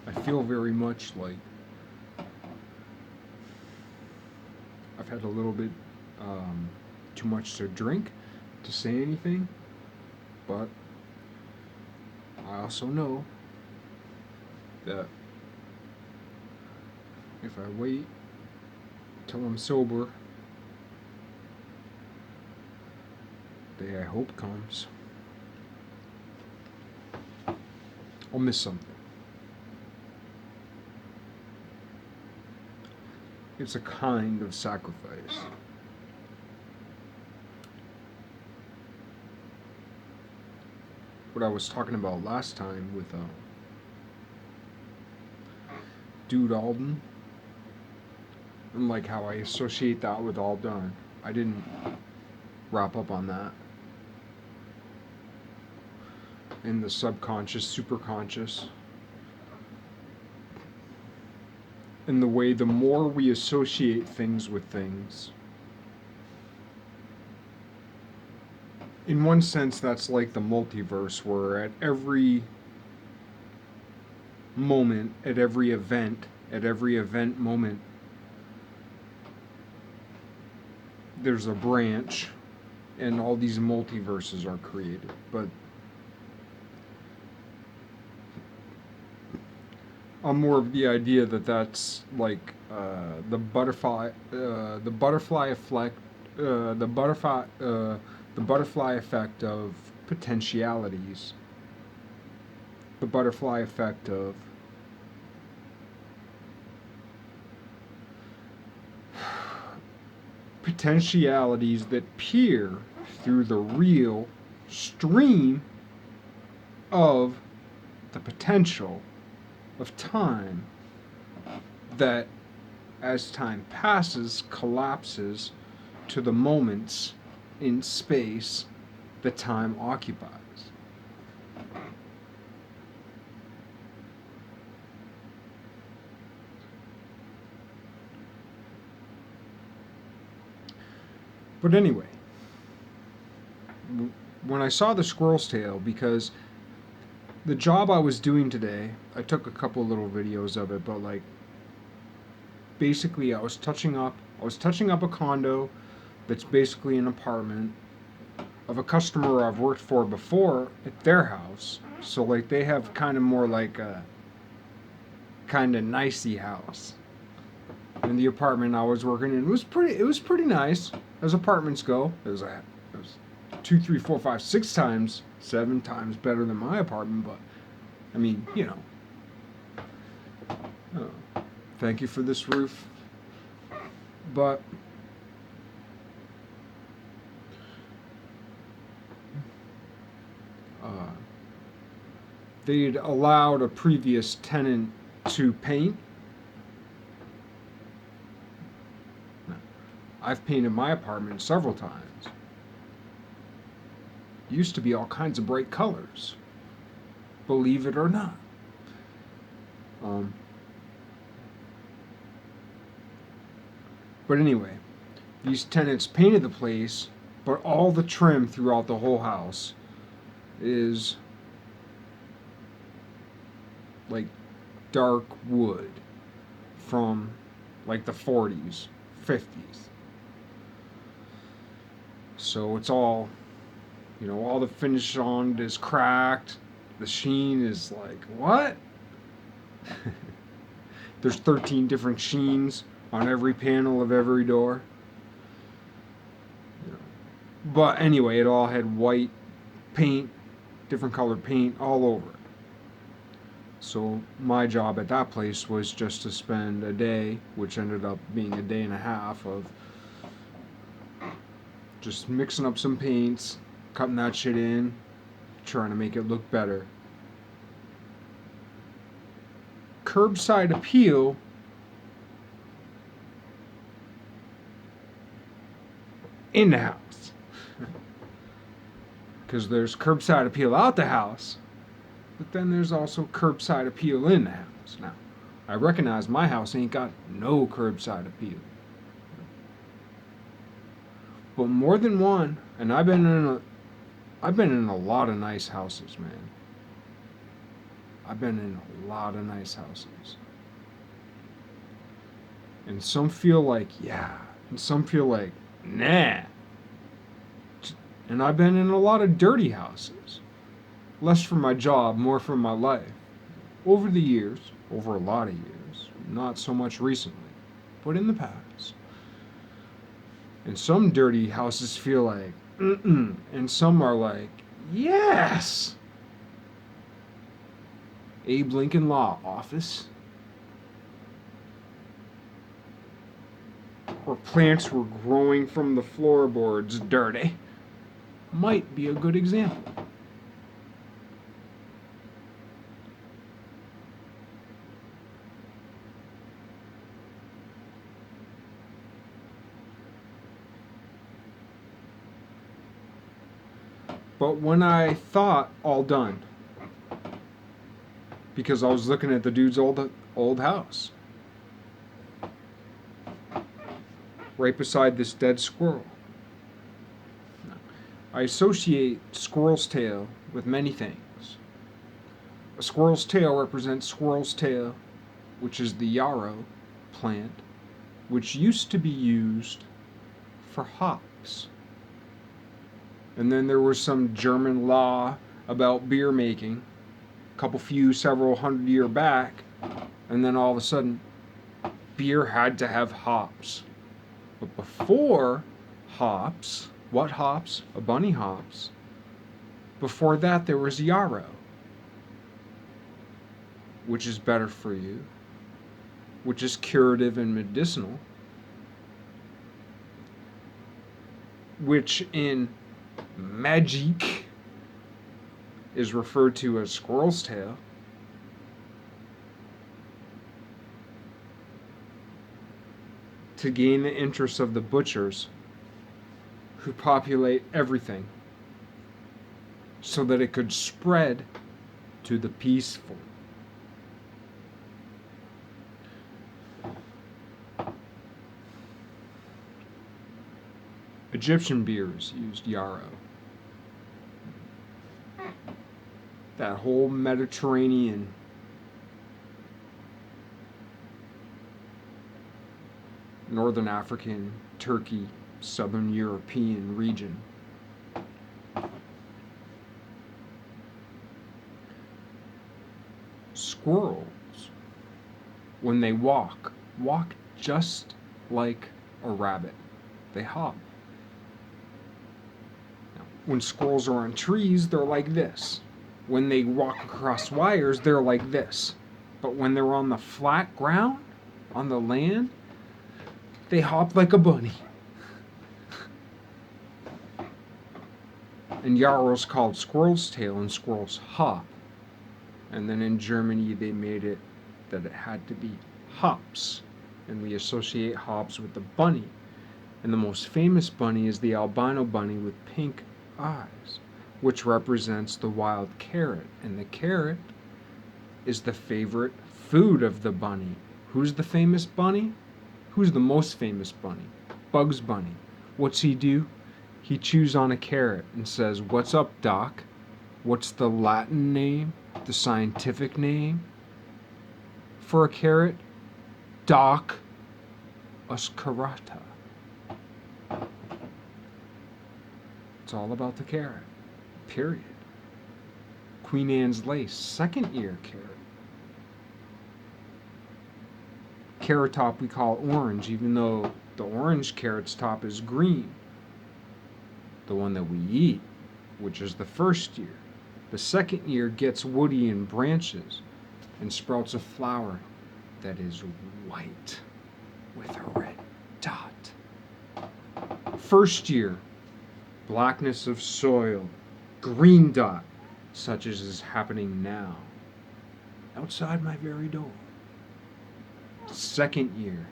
I feel very much like I've had a little bit um, too much to drink to say anything, but I also know that if I wait till I'm sober, the day I hope comes, I'll miss something. It's a kind of sacrifice. What I was talking about last time with Dude Alden, and like how I associate that with all done. I didn't wrap up on that. In the subconscious, superconscious, in the way the more we associate things with things, in one sense, that's like the multiverse, where at every moment, at every event moment, there's a branch, and all these multiverses are created. But I'm more of the idea that that's like the butterfly effect, the butterfly effect of potentialities, the butterfly effect of potentialities that peer through the real stream of the potential of time that, as time passes, collapses to the moments in space that time occupies. But anyway, when I saw the squirrel's tail, because the job I was doing today, I took a couple little videos of it, but like basically I was touching up a condo that's basically an apartment of a customer I've worked for before at their house. So like they have kind of more like a kind of nicey house. And the apartment I was working in was pretty nice as apartments go. It was two, three, four, five, six times, seven times better than my apartment, but I mean, you know. Thank you for this roof. But uh, they'd allowed a previous tenant to paint. I've painted my apartment several times. Used to be all kinds of bright colors, believe it or not. Um, but anyway, these tenants painted the place, but all the trim throughout the whole house is like dark wood from like the 40s, 50s. So it's all, you know, all the finish on it is cracked. The sheen is like, what? There's 13 different sheens on every panel of every door. But anyway, it all had white paint, different colored paint all over it. So my job at that place was just to spend a day, which ended up being a day and a half, of just mixing up some paints, cutting that shit in, trying to make it look better. Curbside appeal in the house. Because there's curbside appeal out the house, but then there's also curbside appeal in the house. Now, I recognize my house ain't got no curbside appeal. But more than one, and I've been in a lot of nice houses, man. I've been in a lot of nice houses. And some feel like, yeah. And some feel like, nah. And I've been in a lot of dirty houses. Less for my job, more for my life. Over the years, over a lot of years, not so much recently, but in the past. And some dirty houses feel like, mm-mm. And some are like, yes! Abe Lincoln Law Office. Where plants were growing from the floorboards dirty. Might be a good example. But when I thought all done, because I was looking at the dude's old house, right beside this dead squirrel, I associate squirrel's tail with many things. A squirrel's tail represents squirrel's tail, which is the yarrow plant, which used to be used for hops. And then there was some German law about beer making, several 100 years back, and then all of a sudden, beer had to have hops. But before hops, what hops? A bunny hops. Before that, there was yarrow, which is better for you, which is curative and medicinal, which in magic is referred to as squirrel's tail. To gain the interest of the butchers who populate everything so that it could spread to the peaceful. Egyptian beers used yarrow. That whole Mediterranean Northern African, Turkey, Southern European region. Squirrels, when they walk just like a rabbit. They hop. Now, when squirrels are on trees, they're like this. When they walk across wires, they're like this. But when they're on the flat ground, on the land, they hop like a bunny. And yarrow's called squirrel's tail and squirrel's hop. And then in Germany they made it that it had to be hops. And we associate hops with the bunny. And the most famous bunny is the albino bunny with pink eyes, which represents the wild carrot. And the carrot is the favorite food of the bunny. Who's the famous bunny? Who's the most famous bunny? Bugs Bunny. What's he do? He chews on a carrot and says, "What's up, Doc?" What's the Latin name? The scientific name for a carrot? Doc oscarata. It's all about the carrot. Period. Queen Anne's lace, second year carrot. Carrot top we call orange, even though the orange carrot's top is green. The one that we eat, which is the first year. The second year gets woody and branches and sprouts a flower that is white with a red dot. First year, blackness of soil, green dot, such as is happening now, outside my very door. Second year,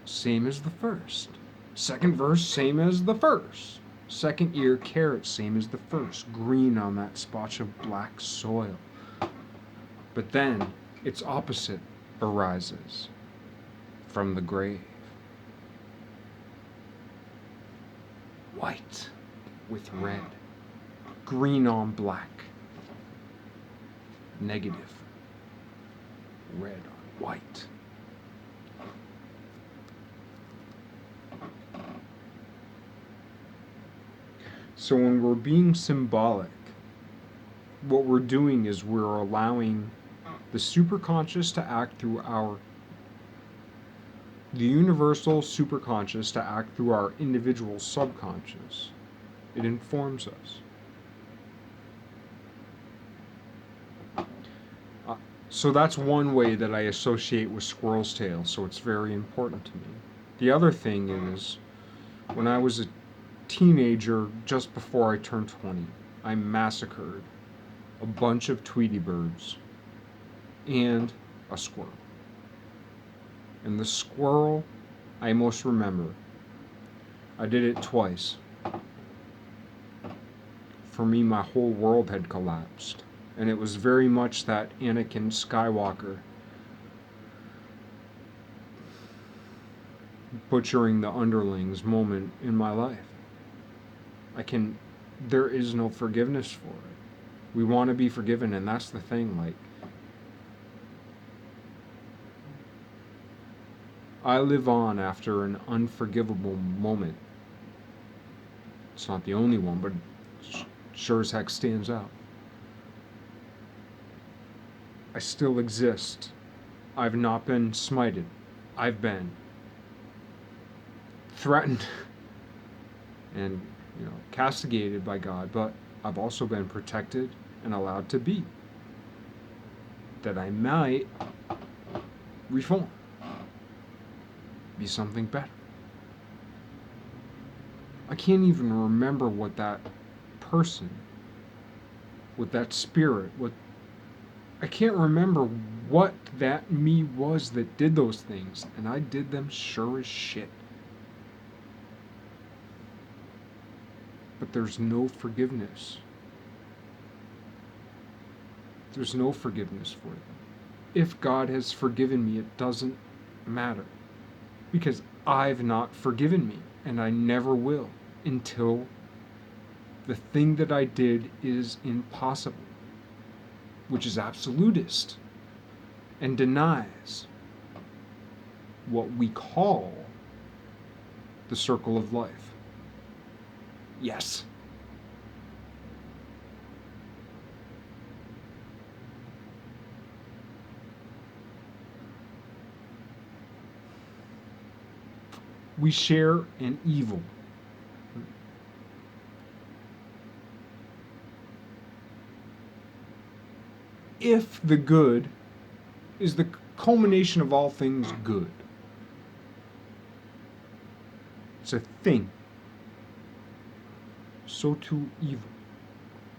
same as the first. Second verse, same as the first. Second year, carrot, same as the first. Green on that spotch of black soil. But then, its opposite arises from the grave. White with red. Green on black. negative. Red on white. So when we're being symbolic, what we're doing is we're allowing the superconscious to act through the universal superconscious to act through our individual subconscious. It informs us. So that's one way that I associate with squirrel's tail, so it's very important to me. The other thing is, when I was a teenager, just before I turned 20, I massacred a bunch of Tweety birds and a squirrel. And the squirrel I most remember. I did it twice. For me, my whole world had collapsed. And it was very much that Anakin Skywalker butchering the underlings moment in my life. There is no forgiveness for it. We want to be forgiven, and that's the thing, like, I live on after an unforgivable moment. It's not the only one, but sure as heck stands out. I still exist. I've not been smited. I've been threatened and, castigated by God, but I've also been protected and allowed to be. That I might reform, be something better. I can't even remember what that person, what that spirit, I can't remember what that me was that did those things, and I did them sure as shit. But there's no forgiveness. There's no forgiveness for them. If God has forgiven me, it doesn't matter. Because I've not forgiven me, and I never will, until the thing that I did is impossible, which is absolutist, and denies what we call the circle of life. Yes. We share an evil. If the good is the culmination of all things good, it's a thing. So too evil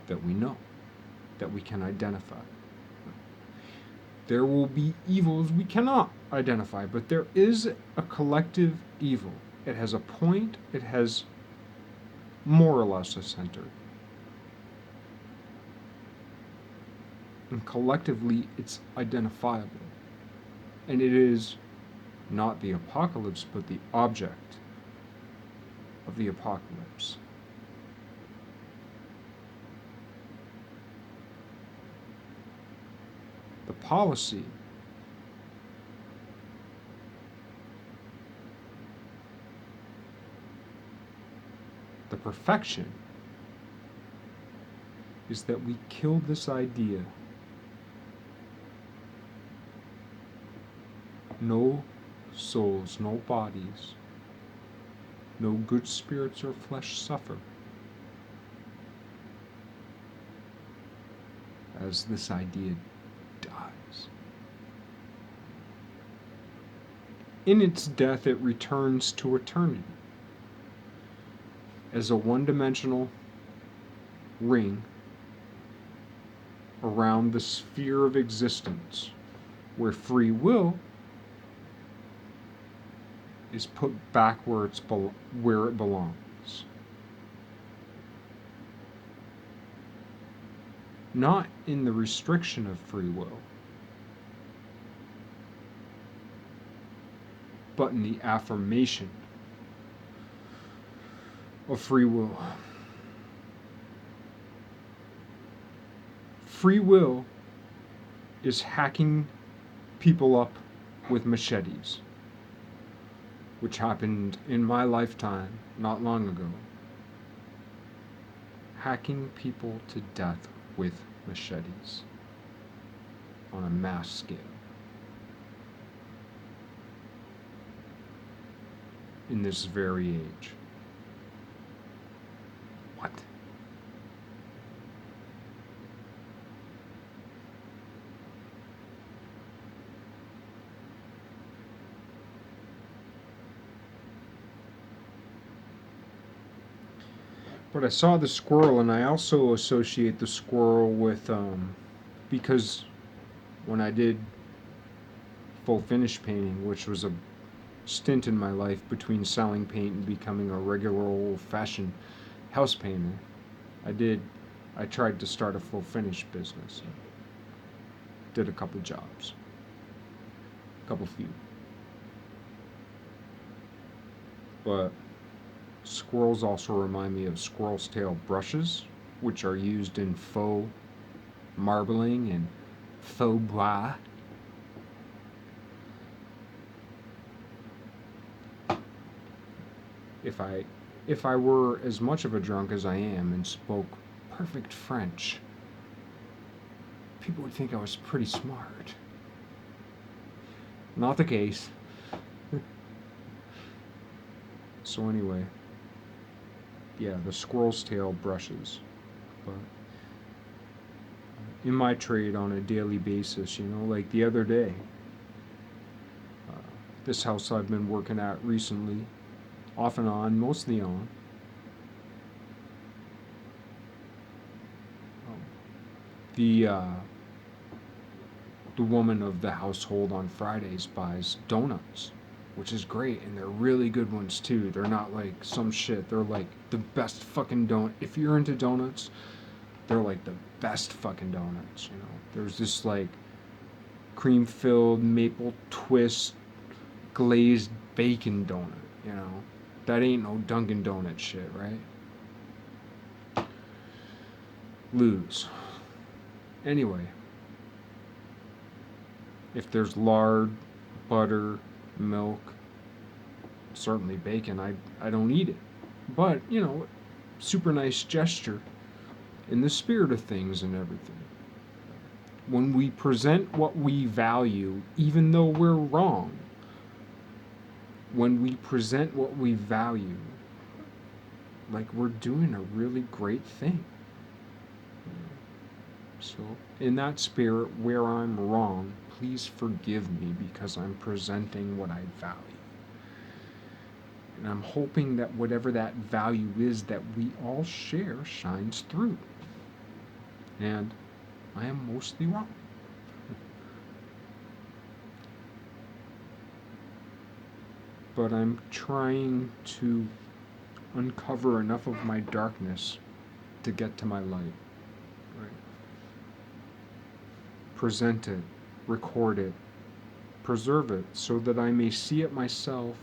that we know, that we can identify. There will be evils we cannot identify, but there is a collective evil. It has a point, it has more or less a center. And collectively, it's identifiable. And it is not the apocalypse, but the object of the apocalypse. The policy the perfection is that we kill this idea. No souls, no bodies, no good spirits or flesh suffer as this idea dies. In its death, it returns to eternity as a one-dimensional ring around the sphere of existence where free will is put back where it belongs. Not in the restriction of free will, but in the affirmation of free will. Free will is hacking people up with machetes, which happened in my lifetime not long ago. Hacking people to death with machetes on a mass scale. In this very age. What? But I saw the squirrel, and I also associate the squirrel with, because when I did full finish painting, which was a stint in my life between selling paint and becoming a regular old fashioned house painter, I tried to start a full finish business. Did a couple jobs. A couple few. But squirrels also remind me of squirrel's tail brushes, which are used in faux marbling and faux bois. If I were as much of a drunk as I am and spoke perfect French, people would think I was pretty smart. Not the case. So anyway, yeah, the squirrel's tail brushes. But in my trade on a daily basis, like the other day, this house I've been working at recently, off and on, mostly on, the woman of the household on Fridays buys donuts, which is great, and they're really good ones too. They're not like some shit. They're like the best fucking donut. If you're into donuts, they're like the best fucking donuts. There's this like cream-filled maple twist glazed bacon donut. That ain't no Dunkin' Donut shit, right? Lose. Anyway, if there's lard, butter, milk, certainly bacon, I don't eat it. But, super nice gesture in the spirit of things and everything. When we present what we value, even though we're wrong, when we present what we value, like we're doing a really great thing. So, in that spirit, where I'm wrong, please forgive me because I'm presenting what I value. And I'm hoping that whatever that value is that we all share shines through. And I am mostly wrong. But I'm trying to uncover enough of my darkness to get to my light. Right? Present it, record it, preserve it so that I may see it myself,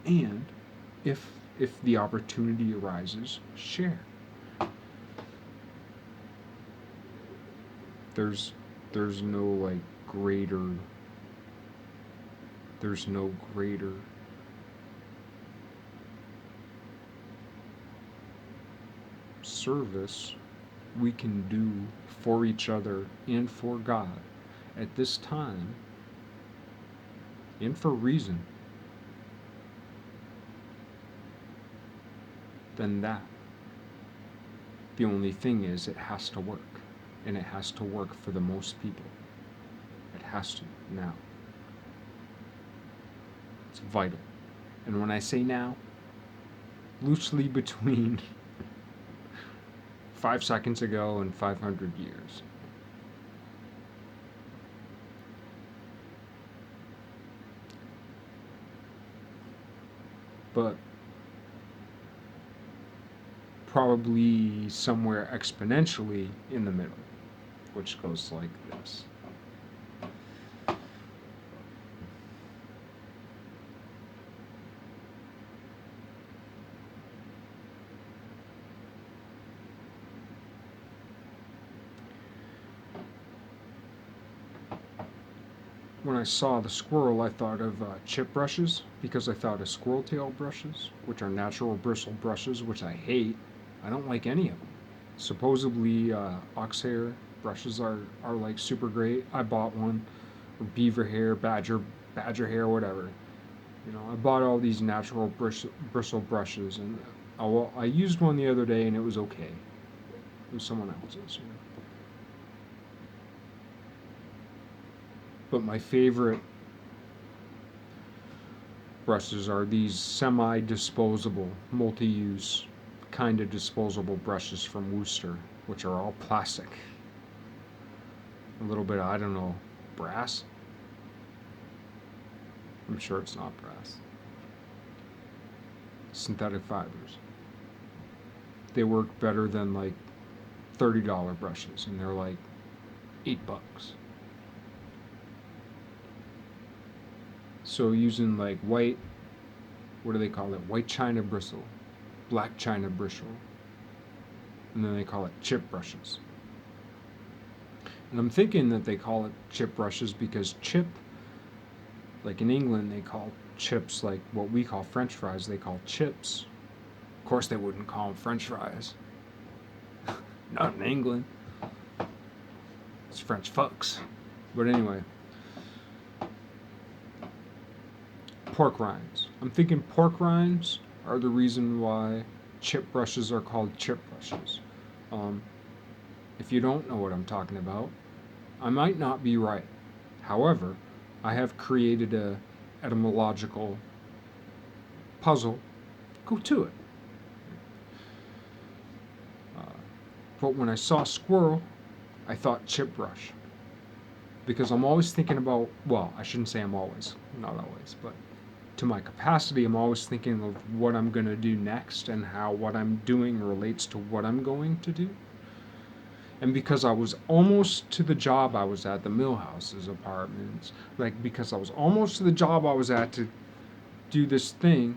and if the opportunity arises, share. There's no like greater service we can do for each other and for God at this time, and for reason, than that. The only thing is, it has to work, and it has to work for the most people. It has to, now. It's vital. And when I say now, loosely between 5 seconds ago and 500 years. But probably somewhere exponentially in the middle, which goes like this. when I saw the squirrel, I thought of chip brushes because I thought of squirrel tail brushes, which are natural bristle brushes, which I hate. I don't like any of them. Supposedly, ox hair brushes are like super great. I bought one, or beaver hair, badger hair, whatever. You know, I bought all these natural bristle brushes, and I used one the other day, and it was okay. It was someone else's. You know. But my favorite brushes are these semi-disposable, multi-use kind of disposable brushes from Worcester, which are all plastic. A little bit of, I don't know, brass? I'm sure it's not brass. Synthetic fibers. They work better than like $30 brushes, and they're like $8. So using like white, what do they call it? White china bristle, black china bristle, and then they call it chip brushes. And I'm thinking that they call it chip brushes because chip, like in England, they call chips like what we call French fries, they call chips. Of course, they wouldn't call them French fries. Not in England. It's French fucks. But anyway, pork rinds. I'm thinking pork rinds are the reason why chip brushes are called chip brushes. If you don't know what I'm talking about, I might not be right. However, I have created a etymological puzzle. Go to it. But when I saw squirrel, I thought chip brush. Because I'm always thinking about, well, I shouldn't say I'm always, not always, but to my capacity, I'm always thinking of what I'm going to do next and how what I'm doing relates to what I'm going to do. And because I was almost to the job I was at, the Millhouse's apartments, like because I was almost to the job I was at to do this thing,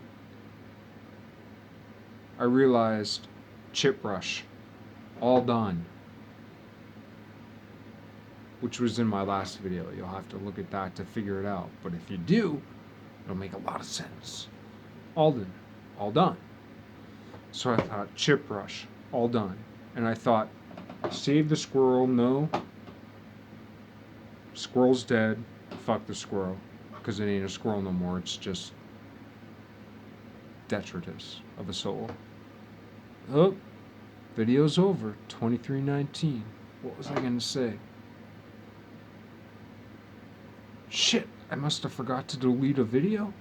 I realized chip brush, all done. Which was in my last video. You'll have to look at that to figure it out. But if you do, it'll make a lot of sense. All done. All done. So I thought, chip brush, all done. And I thought, save the squirrel, no. Squirrel's dead, fuck the squirrel. Because it ain't a squirrel no more, it's just detritus of a soul. Oh, video's over, 23:19. What was I gonna say? Shit, I must have forgot to delete a video.